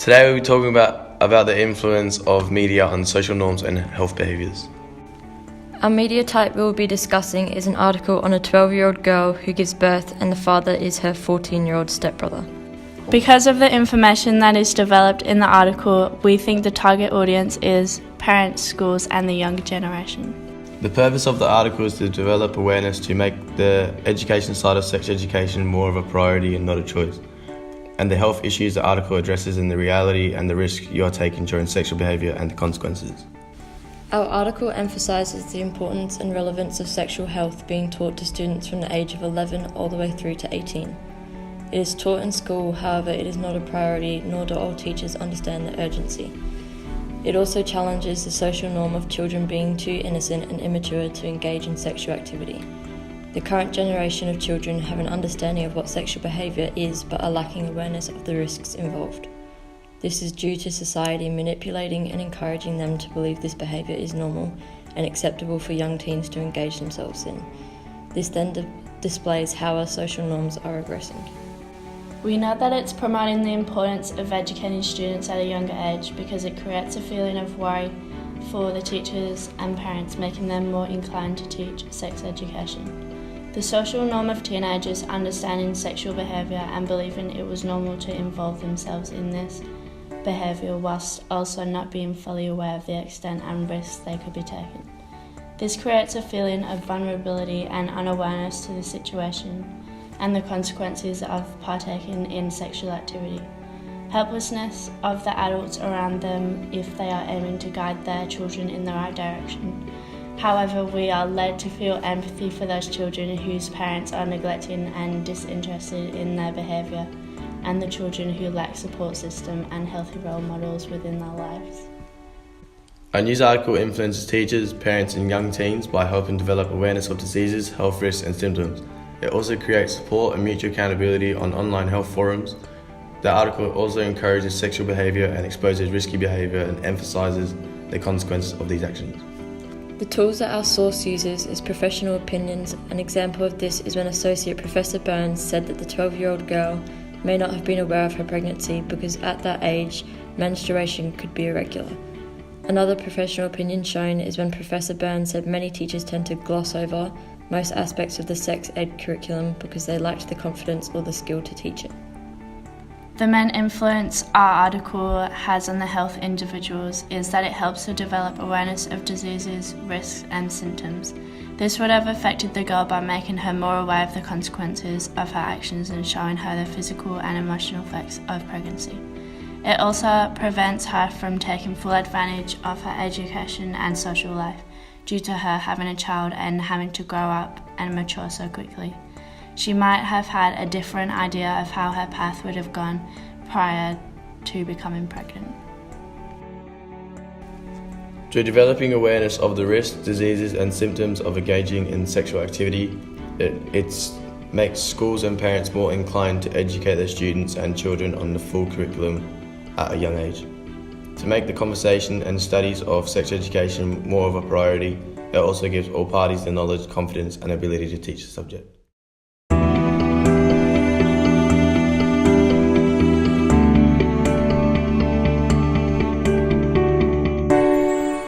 Today we'll be talking about the influence of media on social norms and health behaviours. Our media type we will be discussing is an article on a 12-year-old girl who gives birth and the father is her 14-year-old stepbrother. Because of the information that is developed in the article, we think the target audience is parents, schools and the younger generation. The purpose of the article is to develop awareness to make the education side of sex education more of a priority and not a choice, and the health issues the article addresses in the reality and the risk you are taking during sexual behaviour and the consequences. Our article emphasises the importance and relevance of sexual health being taught to students from the age of 11 all the way through to 18. It is taught in school, however it is not a priority, nor do all teachers understand the urgency. It also challenges the social norm of children being too innocent and immature to engage in sexual activity. The current generation of children have an understanding of what sexual behaviour is but are lacking awareness of the risks involved. This is due to society manipulating and encouraging them to believe this behaviour is normal and acceptable for young teens to engage themselves in. This then displays how our social norms are regressing. We know that it's promoting the importance of educating students at a younger age because it creates a feeling of worry for the teachers and parents, making them more inclined to teach sex education. The social norm of teenagers understanding sexual behaviour and believing it was normal to involve themselves in this behaviour whilst also not being fully aware of the extent and risks they could be taking. This creates a feeling of vulnerability and unawareness to the situation and the consequences of partaking in sexual activity. Helplessness of the adults around them if they are aiming to guide their children in the right direction. However, we are led to feel empathy for those children whose parents are neglecting and disinterested in their behaviour, and the children who lack support system and healthy role models within their lives. Our news article influences teachers, parents and young teens by helping develop awareness of diseases, health risks and symptoms. It also creates support and mutual accountability on online health forums. The article also encourages sexual behaviour and exposes risky behaviour and emphasises the consequences of these actions. The tools that our source uses is professional opinions. An example of this is when Associate Professor Burns said that the 12-year-old girl may not have been aware of her pregnancy because at that age, menstruation could be irregular. Another professional opinion shown is when Professor Burns said many teachers tend to gloss over most aspects of the sex ed curriculum because they lacked the confidence or the skill to teach it. The main influence our article has on the health individuals is that it helps to develop awareness of diseases, risks and symptoms. This would have affected the girl by making her more aware of the consequences of her actions and showing her the physical and emotional effects of pregnancy. It also prevents her from taking full advantage of her education and social life due to her having a child and having to grow up and mature so quickly. She might have had a different idea of how her path would have gone prior to becoming pregnant. Through developing awareness of the risks, diseases and symptoms of engaging in sexual activity, it makes schools and parents more inclined to educate their students and children on the full curriculum at a young age. To make the conversation and studies of sex education more of a priority, it also gives all parties the knowledge, confidence and ability to teach the subject.